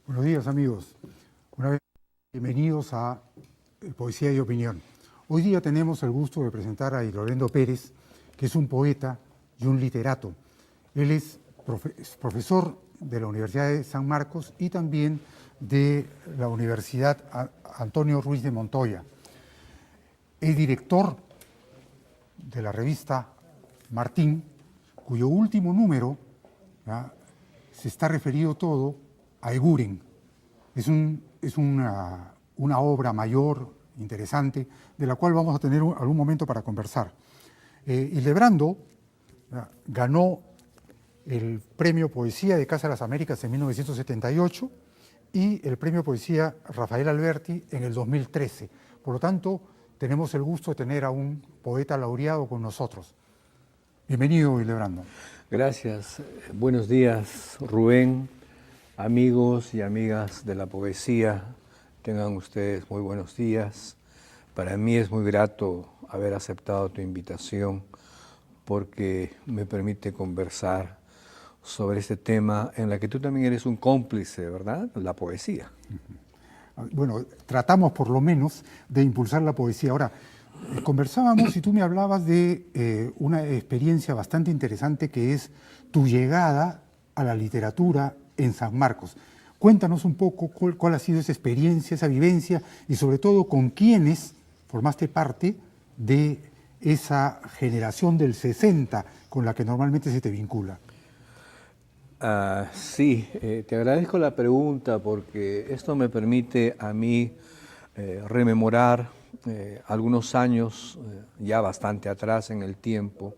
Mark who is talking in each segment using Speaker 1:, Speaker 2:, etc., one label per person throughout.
Speaker 1: Buenos días, amigos. Una vez bienvenidos a Poesía y Opinión. Hoy día tenemos el gusto de presentar a Hilorendo Pérez, que es un poeta y un literato. Él es profesor de la Universidad de San Marcos y también de la Universidad Antonio Ruiz de Montoya. Es director de la revista Martín, cuyo último número se está referido todo a Eguren. Es una obra mayor, interesante, de la cual vamos a tener algún momento para conversar. Hildebrando ganó el Premio Poesía de Casa de las Américas en 1978 y el Premio Poesía Rafael Alberti en el 2013. Por lo tanto, tenemos el gusto de tener a un poeta laureado con nosotros. Bienvenido, Hildebrando.
Speaker 2: Gracias. Buenos días, Rubén, amigos y amigas de la poesía. Tengan ustedes muy buenos días. Para mí es muy grato haber aceptado tu invitación porque me permite conversar sobre este tema en la que tú también eres un cómplice, ¿verdad? La poesía.
Speaker 1: Bueno, tratamos por lo menos de impulsar la poesía. Ahora, conversábamos y tú me hablabas de una experiencia bastante interesante que es tu llegada a la literatura en San Marcos. Cuéntanos un poco cuál ha sido esa experiencia, esa vivencia y sobre todo con quiénes formaste parte de esa generación del 60 con la que normalmente se te vincula.
Speaker 2: Sí, te agradezco la pregunta porque esto me permite a mí rememorar algunos años ya bastante atrás en el tiempo,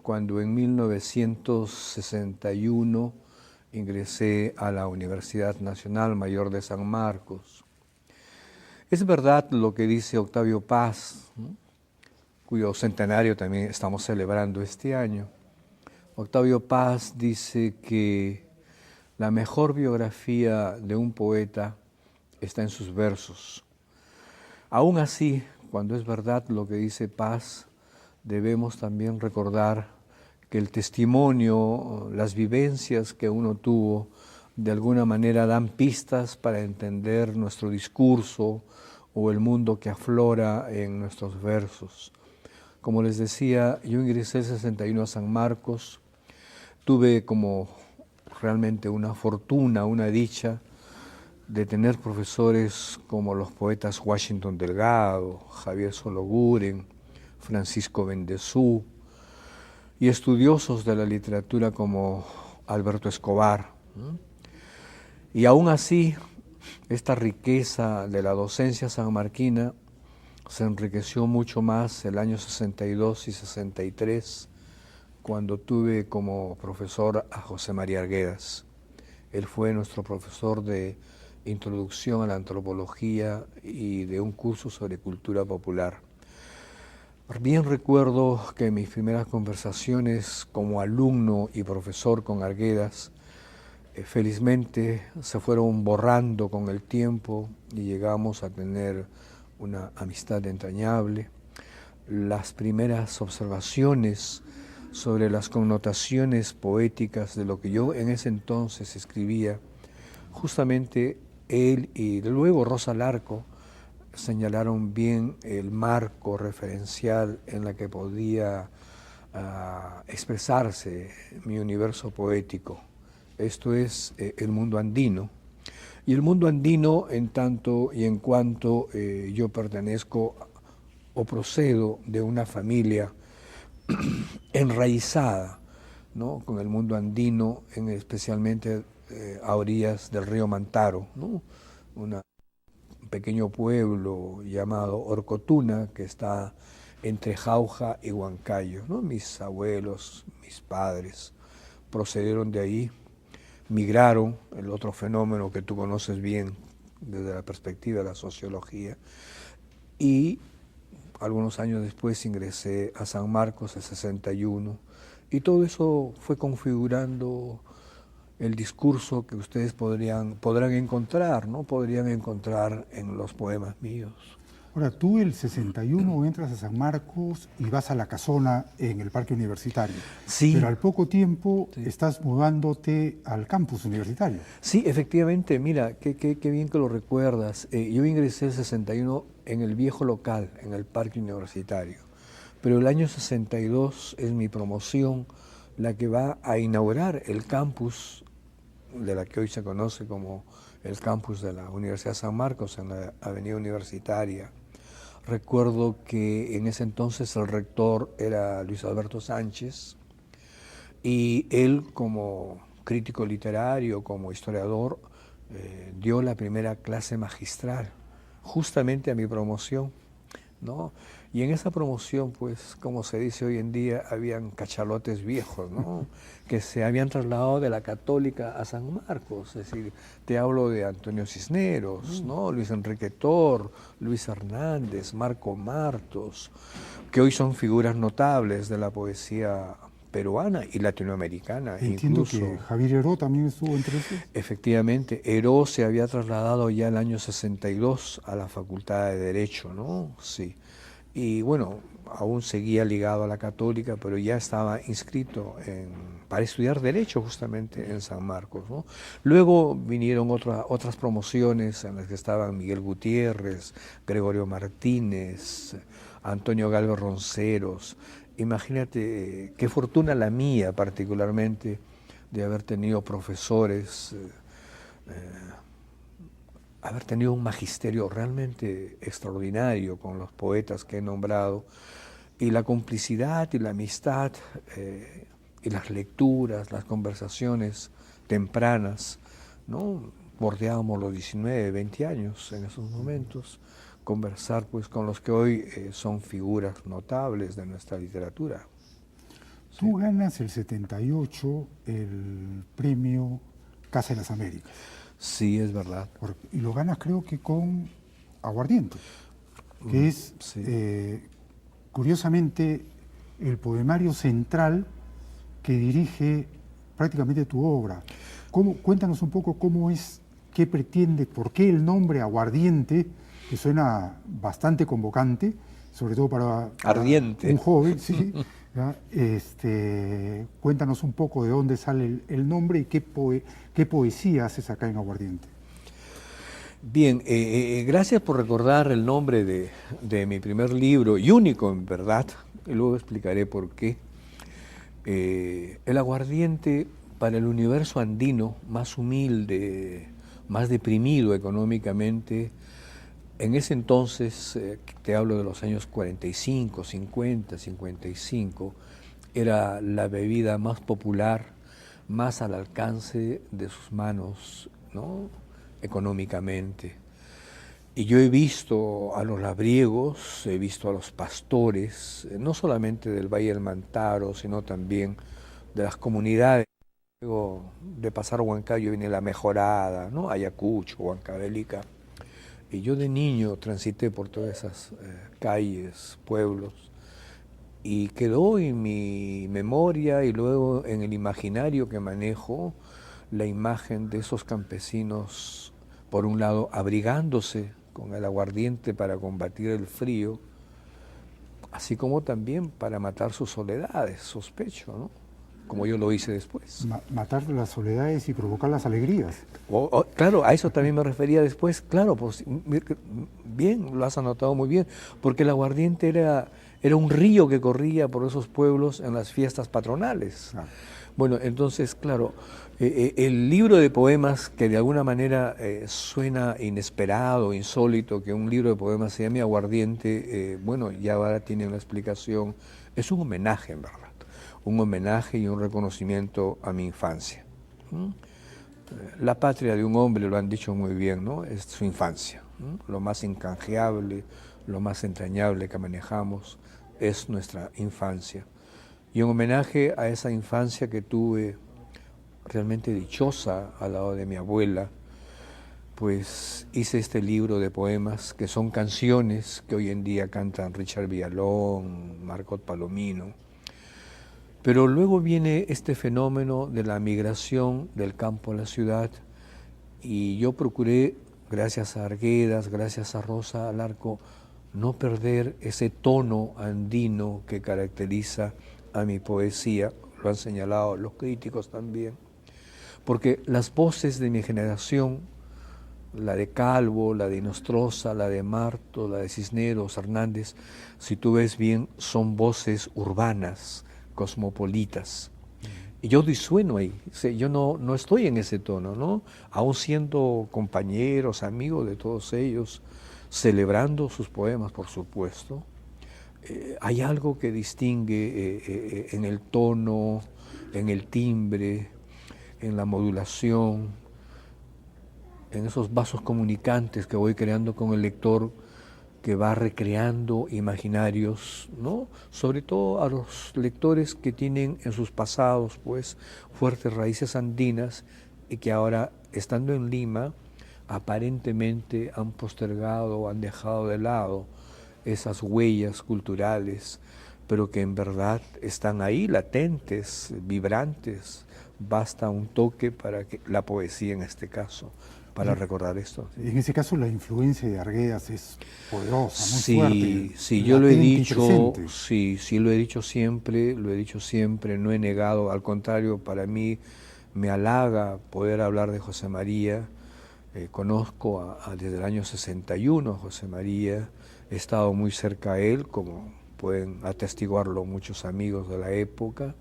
Speaker 2: cuando en 1961 ingresé a la Universidad Nacional Mayor de San Marcos. Es verdad lo que dice Octavio Paz, ¿no?, cuyo centenario también estamos celebrando este año. Octavio Paz dice que la mejor biografía de un poeta está en sus versos. Aún así, cuando es verdad lo que dice Paz, debemos también recordar que el testimonio, las vivencias que uno tuvo, de alguna manera dan pistas para entender nuestro discurso o el mundo que aflora en nuestros versos. Como les decía, yo ingresé el 61 a San Marcos. Tuve como realmente una fortuna, una dicha de tener profesores como los poetas Washington Delgado, Javier Sologuren, Francisco Bendezú, y estudiosos de la literatura como Alberto Escobar. Y aún así, esta riqueza de la docencia sanmarquina se enriqueció mucho más el año 62 y 63, cuando tuve como profesor a José María Arguedas. Él fue nuestro profesor de introducción a la antropología y de un curso sobre cultura popular. Bien recuerdo que mis primeras conversaciones como alumno y profesor con Arguedas felizmente se fueron borrando con el tiempo y llegamos a tener una amistad entrañable. Las primeras observaciones sobre las connotaciones poéticas de lo que yo en ese entonces escribía, justamente él y luego Rosa Larco señalaron bien el marco referencial en la que podía expresarse mi universo poético. Esto es el mundo andino. Y el mundo andino, en tanto y en cuanto yo pertenezco o procedo de una familia enraizada, ¿no?, con el mundo andino, especialmente a orillas del río Mantaro, ¿no?, un pequeño pueblo llamado Orcotuna que está entre Jauja y Huancayo, ¿no? Mis abuelos, mis padres procedieron de ahí, migraron, el otro fenómeno que tú conoces bien desde la perspectiva de la sociología, y algunos años después ingresé a San Marcos en 61, y todo eso fue configurando el discurso que ustedes podrán encontrar, ¿no? Podrían encontrar en los poemas míos.
Speaker 1: Ahora, tú el 61 entras a San Marcos y vas a la casona en el Parque Universitario.
Speaker 2: Sí.
Speaker 1: Pero al poco tiempo
Speaker 2: Sí.
Speaker 1: estás mudándote al campus universitario.
Speaker 2: Sí, efectivamente, mira, qué bien que lo recuerdas. Yo ingresé el 61 en el viejo local, en el Parque Universitario, pero el año 62 es mi promoción la que va a inaugurar el campus de la que hoy se conoce como el campus de la Universidad de San Marcos en la Avenida Universitaria. Recuerdo que en ese entonces el rector era Luis Alberto Sánchez y él como crítico literario, como historiador, dio la primera clase magistral justamente a mi promoción, ¿no? Y en esa promoción, pues, como se dice hoy en día, habían cachalotes viejos, ¿no? Que se habían trasladado de la Católica a San Marcos. Es decir, te hablo de Antonio Cisneros, ¿no? Luis Enrique Tor, Luis Hernández, Marco Martos, que hoy son figuras notables de la poesía peruana y latinoamericana.
Speaker 1: Entiendo
Speaker 2: incluso.
Speaker 1: que Javier Heró también estuvo entre esos.
Speaker 2: Efectivamente, Heró se había trasladado ya el año 62 a la Facultad de Derecho, ¿no? Sí. Y bueno, aún seguía ligado a la Católica, pero ya estaba inscrito para estudiar Derecho justamente en San Marcos, ¿no? Luego vinieron otras promociones en las que estaban Miguel Gutiérrez, Gregorio Martínez, Antonio Galvez Ronceros. Imagínate qué fortuna la mía particularmente de haber tenido profesores, haber tenido un magisterio realmente extraordinario con los poetas que he nombrado, y la complicidad y la amistad y las lecturas, las conversaciones tempranas, ¿no? Bordeábamos los 19, 20 años en esos momentos, conversar pues con los que hoy son figuras notables de nuestra literatura.
Speaker 1: Tú ganas el 78 el premio Casa de las Américas.
Speaker 2: Sí, es verdad.
Speaker 1: Y lo ganas creo que con Aguardiente, que es
Speaker 2: Sí.
Speaker 1: Curiosamente el poemario central que dirige prácticamente tu obra. Cuéntanos un poco cómo es, qué pretende, por qué el nombre Aguardiente, que suena bastante convocante, sobre todo para
Speaker 2: Ardiente.
Speaker 1: un joven, sí. Cuéntanos un poco de dónde sale el nombre y qué poesía haces acá en Aguardiente.
Speaker 2: Bien, gracias por recordar el nombre de mi primer libro, y único en verdad, y luego explicaré por qué. El aguardiente para el universo andino, más humilde, más deprimido económicamente, en ese entonces, te hablo de los años 45, 50, 55, era la bebida más popular, más al alcance de sus manos, ¿no? Económicamente. Y yo he visto a los labriegos, he visto a los pastores, no solamente del Valle del Mantaro, sino también de las comunidades. Luego de pasar Huancayo viene La Mejorada, ¿no? Ayacucho, Huancavelica. Y yo de niño transité por todas esas calles, pueblos, y quedó en mi memoria y luego en el imaginario que manejo la imagen de esos campesinos, por un lado, abrigándose con el aguardiente para combatir el frío, así como también para matar sus soledades, sospecho, ¿no? Como yo lo hice después.
Speaker 1: Matar las soledades y provocar las alegrías.
Speaker 2: Claro, a eso también me refería después, claro, pues, bien, lo has anotado muy bien, porque el aguardiente era un río que corría por esos pueblos en las fiestas patronales.
Speaker 1: Ah.
Speaker 2: Bueno, entonces, claro, el libro de poemas que de alguna manera suena inesperado, insólito, que un libro de poemas se llame Aguardiente, bueno, ya ahora tiene una explicación, es un homenaje en verdad, un homenaje y un reconocimiento a mi infancia. La patria de un hombre, lo han dicho muy bien, ¿no? Es su infancia, ¿no? Lo más incanjeable, lo más entrañable que manejamos es nuestra infancia. Y un homenaje a esa infancia que tuve realmente dichosa al lado de mi abuela, pues hice este libro de poemas que son canciones que hoy en día cantan Richard Villalón, Margot Palomino. Pero luego viene este fenómeno de la migración del campo a la ciudad, y yo procuré, gracias a Arguedas, gracias a Rosa Alarco, no perder ese tono andino que caracteriza a mi poesía, lo han señalado los críticos también, porque las voces de mi generación, la de Calvo, la de Nostroza, la de Marto, la de Cisneros, Hernández, si tú ves bien, son voces urbanas, cosmopolitas. Y yo disueno ahí, yo no estoy en ese tono, ¿no? Aún siendo compañeros, amigos de todos ellos, celebrando sus poemas, por supuesto, hay algo que distingue en el tono, en el timbre, en la modulación, en esos vasos comunicantes que voy creando con el lector, que va recreando imaginarios, ¿no? Sobre todo a los lectores que tienen en sus pasados, pues, fuertes raíces andinas y que ahora, estando en Lima, aparentemente han postergado, han dejado de lado esas huellas culturales, pero que en verdad están ahí, latentes, vibrantes. Basta un toque para que la poesía, en este caso, para recordar esto.
Speaker 1: En ese caso la influencia de Arguedas es poderosa, muy
Speaker 2: Sí,
Speaker 1: fuerte.
Speaker 2: sí, yo lo he
Speaker 1: latente y
Speaker 2: dicho,
Speaker 1: presente.
Speaker 2: sí, lo he dicho siempre, no he negado, al contrario, para mí me halaga poder hablar de José María. Conozco desde el año 61 a José María, he estado muy cerca a él, como pueden atestiguarlo muchos amigos de la época,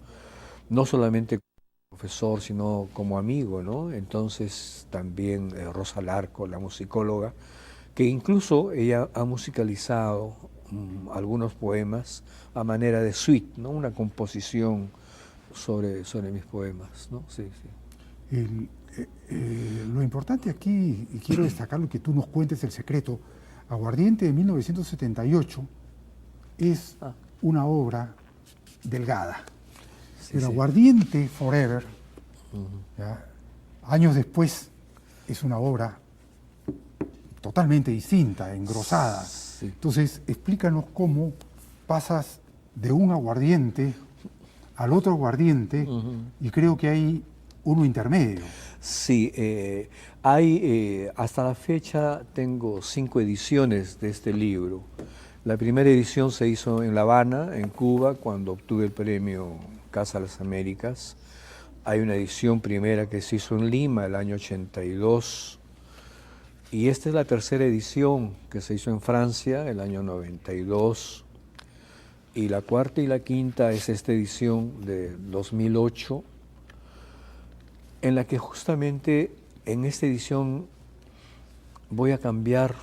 Speaker 2: no solamente profesor, sino como amigo, ¿no? Entonces también Rosa Larco, la musicóloga, que incluso ella ha musicalizado algunos poemas a manera de suite, ¿no? Una composición sobre mis poemas, ¿no? Sí, sí.
Speaker 1: Lo importante aquí, y quiero destacarlo, que tú nos cuentes el secreto, Aguardiente de 1978 es una obra delgada.
Speaker 2: Sí,
Speaker 1: Pero
Speaker 2: sí.
Speaker 1: Aguardiente Forever, ¿ya? Años después, es una obra totalmente distinta, engrosada.
Speaker 2: Sí.
Speaker 1: Entonces, explícanos cómo pasas de un aguardiente al otro aguardiente, y creo que hay uno intermedio.
Speaker 2: Sí, hay, hasta la fecha tengo 5 ediciones de este libro. La primera edición se hizo en La Habana, en Cuba, cuando obtuve el premio Casa de las Américas. Hay una edición primera que se hizo en Lima el año 82. Y esta es la tercera edición que se hizo en Francia el año 92. Y la cuarta y la quinta es esta edición de 2008, en la que justamente en esta edición voy a cambiar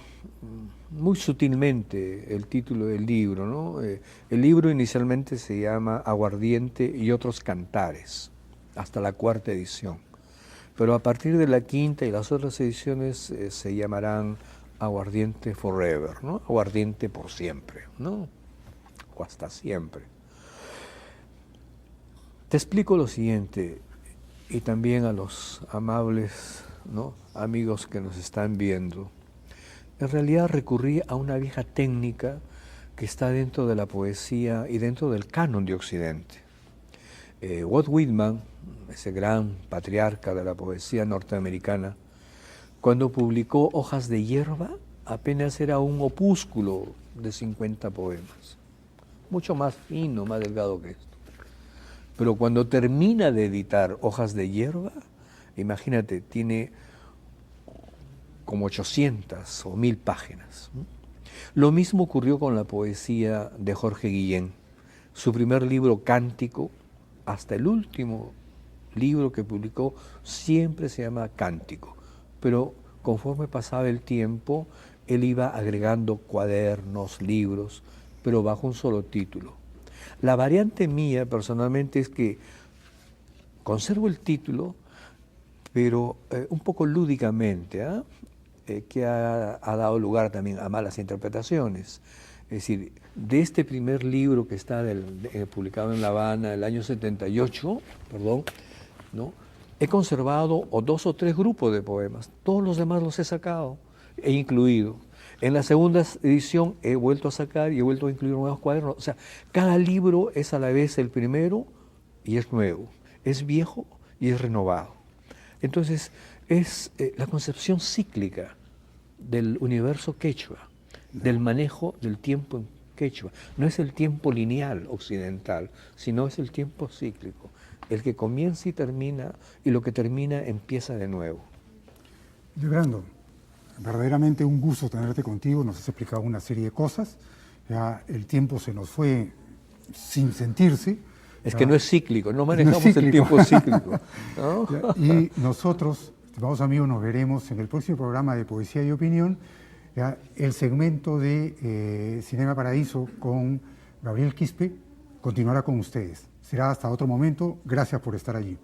Speaker 2: muy sutilmente el título del libro, ¿no? El libro inicialmente se llama Aguardiente y otros cantares, hasta la cuarta edición. Pero a partir de la quinta y las otras ediciones se llamarán Aguardiente Forever, ¿no? Aguardiente por siempre, ¿no? O hasta siempre. Te explico lo siguiente, y también a los amables, ¿no?, amigos que nos están viendo. En realidad recurrí a una vieja técnica que está dentro de la poesía y dentro del canon de Occidente. Walt Whitman, ese gran patriarca de la poesía norteamericana, cuando publicó Hojas de Hierba, apenas era un opúsculo de 50 poemas, mucho más fino, más delgado que esto. Pero cuando termina de editar Hojas de Hierba, imagínate, tiene como 800 o 1000 páginas. Lo mismo ocurrió con la poesía de Jorge Guillén. Su primer libro, Cántico, hasta el último libro que publicó, siempre se llama Cántico. Pero conforme pasaba el tiempo, él iba agregando cuadernos, libros, pero bajo un solo título. La variante mía, personalmente, es que conservo el título, pero un poco lúdicamente, que ha dado lugar también a malas interpretaciones. Es decir, de este primer libro que está publicado en La Habana el año 78, ¿no?, he conservado 2 o 3 grupos de poemas. Todos los demás los he sacado, he incluido. En la segunda edición he vuelto a sacar y he vuelto a incluir nuevos cuadernos. O sea, cada libro es a la vez el primero y es nuevo, es viejo y es renovado. Entonces, es la concepción cíclica del universo quechua. del manejo del tiempo en quechua. No es el tiempo lineal occidental, sino es el tiempo cíclico, el que comienza y termina, y lo que termina empieza de nuevo.
Speaker 1: Lebrando, verdaderamente un gusto tenerte contigo, nos has explicado una serie de cosas, ya el tiempo se nos fue sin sentirse.
Speaker 2: Es que no es cíclico, no manejamos el tiempo cíclico, ¿no?
Speaker 1: Y nosotros, estimados amigos, nos veremos en el próximo programa de Poesía y Opinión, ya, el segmento de Cinema Paradiso con Gabriel Quispe continuará con ustedes. Será hasta otro momento. Gracias por estar allí.